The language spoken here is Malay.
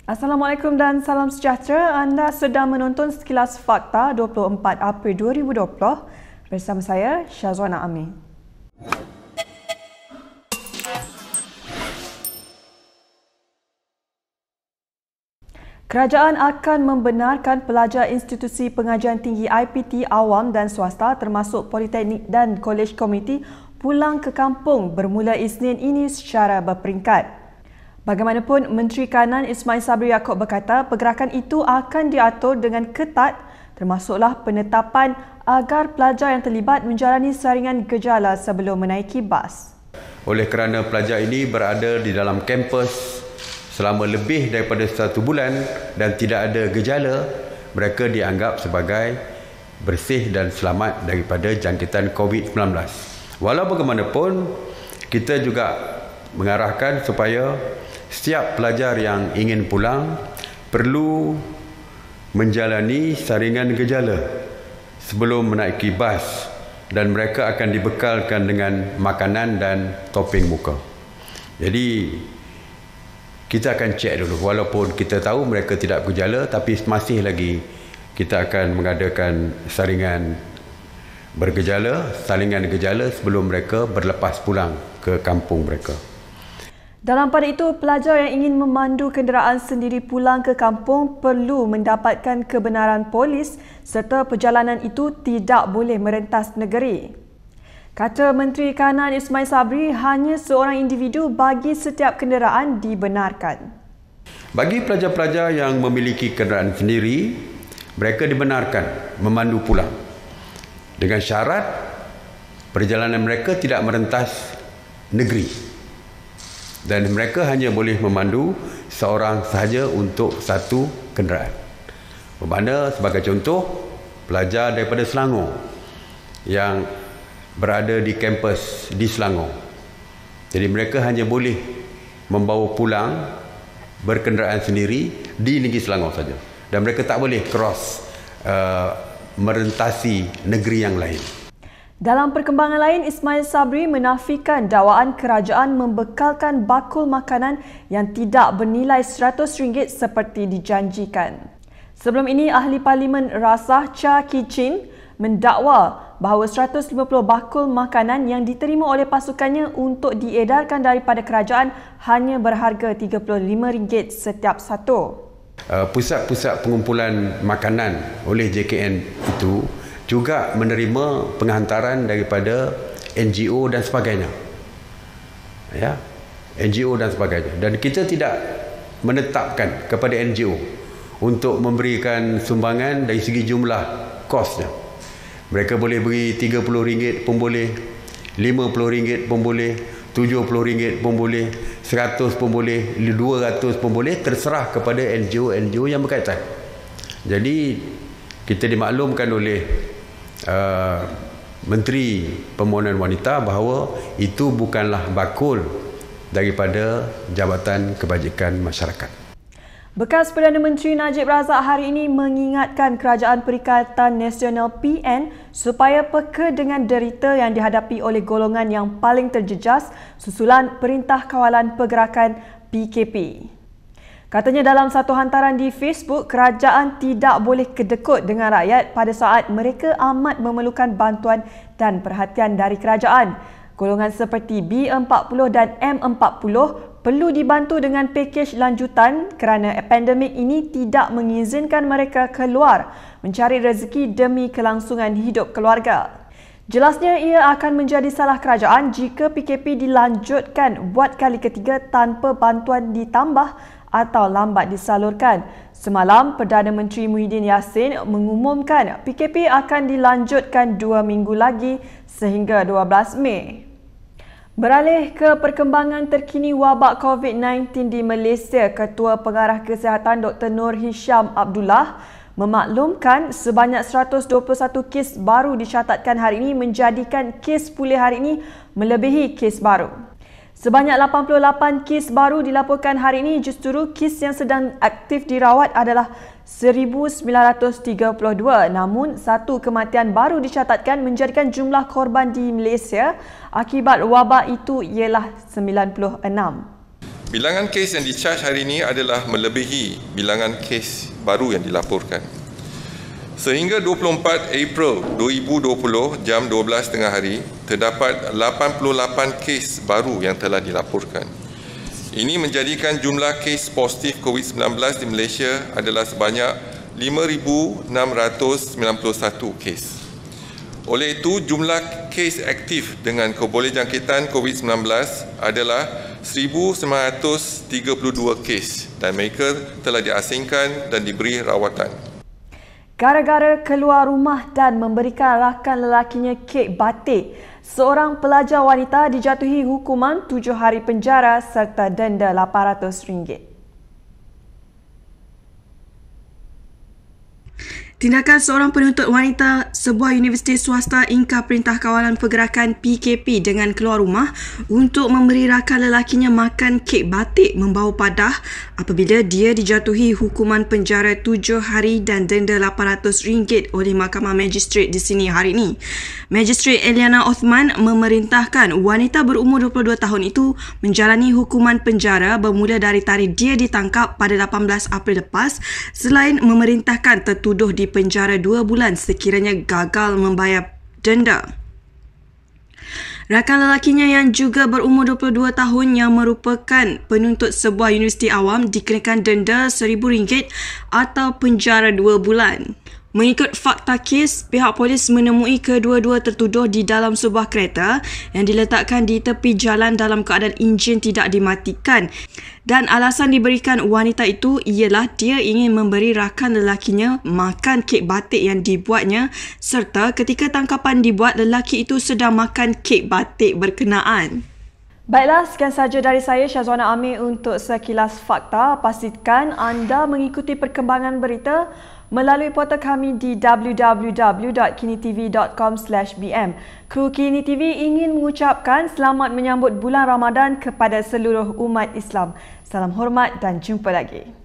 Assalamualaikum dan salam sejahtera. Anda sedang menonton Sekilas Fakta 24 April 2020 bersama saya, Syazwana Ami. Kerajaan akan membenarkan pelajar institusi pengajian tinggi IPT awam dan swasta termasuk politeknik dan kolej komuniti pulang ke kampung bermula Isnin ini secara berperingkat. Bagaimanapun, Menteri Kanan Ismail Sabri Yaakob berkata pergerakan itu akan diatur dengan ketat termasuklah penetapan agar pelajar yang terlibat menjalani saringan gejala sebelum menaiki bas. Oleh kerana pelajar ini berada di dalam kampus selama lebih daripada 1 bulan dan tidak ada gejala, mereka dianggap sebagai bersih dan selamat daripada jangkitan COVID-19. Walau bagaimanapun, kita juga mengarahkan supaya setiap pelajar yang ingin pulang perlu menjalani saringan gejala sebelum menaiki bas dan mereka akan dibekalkan dengan makanan dan topeng muka. Jadi kita akan cek dulu, walaupun kita tahu mereka tidak bergejala, tapi masih lagi kita akan mengadakan saringan gejala sebelum mereka berlepas pulang ke kampung mereka. Dalam pada itu, pelajar yang ingin memandu kenderaan sendiri pulang ke kampung perlu mendapatkan kebenaran polis serta perjalanan itu tidak boleh merentas negeri. Kata Menteri Kanan Ismail Sabri, hanya seorang individu bagi setiap kenderaan dibenarkan. Bagi pelajar-pelajar yang memiliki kenderaan sendiri, mereka dibenarkan memandu pulang dengan syarat perjalanan mereka tidak merentas negeri dan mereka hanya boleh memandu seorang sahaja untuk satu kenderaan. Bermakna sebagai contoh, pelajar daripada Selangor yang berada di kampus di Selangor. Jadi mereka hanya boleh membawa pulang berkenderaan sendiri di negeri Selangor saja. Dan mereka tak boleh merentasi negeri yang lain. Dalam perkembangan lain, Ismail Sabri menafikan dakwaan kerajaan membekalkan bakul makanan yang tidak bernilai RM100 seperti dijanjikan. Sebelum ini, Ahli Parlimen Rasah Cha Kee-chin mendakwa bahawa 150 bakul makanan yang diterima oleh pasukannya untuk diedarkan daripada kerajaan hanya berharga RM35 setiap satu. Pusat-pusat pengumpulan makanan oleh JKN itu juga menerima penghantaran daripada NGO dan sebagainya. Ya, NGO dan sebagainya. Dan kita tidak menetapkan kepada NGO untuk memberikan sumbangan dari segi jumlah kosnya. Mereka boleh beri RM30 pun boleh, RM50 pun boleh, RM70 pun boleh, RM100 pun boleh, RM200 pun boleh, terserah kepada NGO yang berkaitan. Jadi kita dimaklumkan oleh Menteri Permohonan Wanita bahawa itu bukanlah bakul daripada Jabatan Kebajikan Masyarakat. Bekas Perdana Menteri Najib Razak hari ini mengingatkan Kerajaan Perikatan Nasional PN supaya peka dengan derita yang dihadapi oleh golongan yang paling terjejas susulan Perintah Kawalan Pergerakan PKP. Katanya dalam satu hantaran di Facebook, kerajaan tidak boleh kedekut dengan rakyat pada saat mereka amat memerlukan bantuan dan perhatian dari kerajaan. Golongan seperti B40 dan M40 perlu dibantu dengan pakej lanjutan kerana pandemik ini tidak mengizinkan mereka keluar mencari rezeki demi kelangsungan hidup keluarga. Jelasnya ia akan menjadi salah kerajaan jika PKP dilanjutkan buat kali ketiga tanpa bantuan ditambah atau lambat disalurkan. Semalam, Perdana Menteri Muhyiddin Yassin mengumumkan PKP akan dilanjutkan 2 minggu lagi sehingga 12 Mei. Beralih ke perkembangan terkini wabak COVID-19 di Malaysia, Ketua Pengarah Kesihatan Dr. Nur Hisham Abdullah memaklumkan sebanyak 121 kes baru dicatatkan hari ini menjadikan kes pulih hari ini melebihi kes baru. Sebanyak 88 kes baru dilaporkan hari ini, justru kes yang sedang aktif dirawat adalah 1,932. Namun, satu kematian baru dicatatkan menjadikan jumlah korban di Malaysia akibat wabak itu ialah 96. Bilangan kes yang dicarge hari ini adalah melebihi bilangan kes baru yang dilaporkan. Sehingga 24 April 2020 jam 12 tengah hari, terdapat 88 kes baru yang telah dilaporkan. Ini menjadikan jumlah kes positif COVID-19 di Malaysia adalah sebanyak 5,691 kes. Oleh itu, jumlah kes aktif dengan kebolehjangkitan COVID-19 adalah 1,932 kes dan mereka telah diasingkan dan diberi rawatan. Gara-gara keluar rumah dan memberikan rakan lelakinya kek batik, seorang pelajar wanita dijatuhi hukuman 7 hari penjara serta denda RM800. Tindakan seorang penuntut wanita sebuah universiti swasta ingkar perintah kawalan pergerakan PKP dengan keluar rumah untuk memberi rakan lelakinya makan kek batik membau padah apabila dia dijatuhi hukuman penjara 7 hari dan denda RM800 oleh Mahkamah Magistrate di sini hari ini. Magistrate Eliana Othman memerintahkan wanita berumur 22 tahun itu menjalani hukuman penjara bermula dari tarikh dia ditangkap pada 18 April lepas selain memerintahkan tertuduh di penjara 2 bulan sekiranya gagal membayar denda. Rakan lelakinya yang juga berumur 22 tahun yang merupakan penuntut sebuah universiti awam dikenakan denda RM1,000 atau penjara 2 bulan. Mengikut fakta kes, pihak polis menemui kedua-dua tertuduh di dalam sebuah kereta yang diletakkan di tepi jalan dalam keadaan enjin tidak dimatikan dan alasan diberikan wanita itu ialah dia ingin memberi rakan lelakinya makan kek batik yang dibuatnya serta ketika tangkapan dibuat lelaki itu sedang makan kek batik berkenaan. Baiklah, sekian sahaja dari saya Syazwana Amir untuk sekilas fakta. Pastikan anda mengikuti perkembangan berita melalui portal kami di www.kinitv.com/bm. Kru Kini TV ingin mengucapkan selamat menyambut bulan Ramadan kepada seluruh umat Islam. Salam hormat dan jumpa lagi.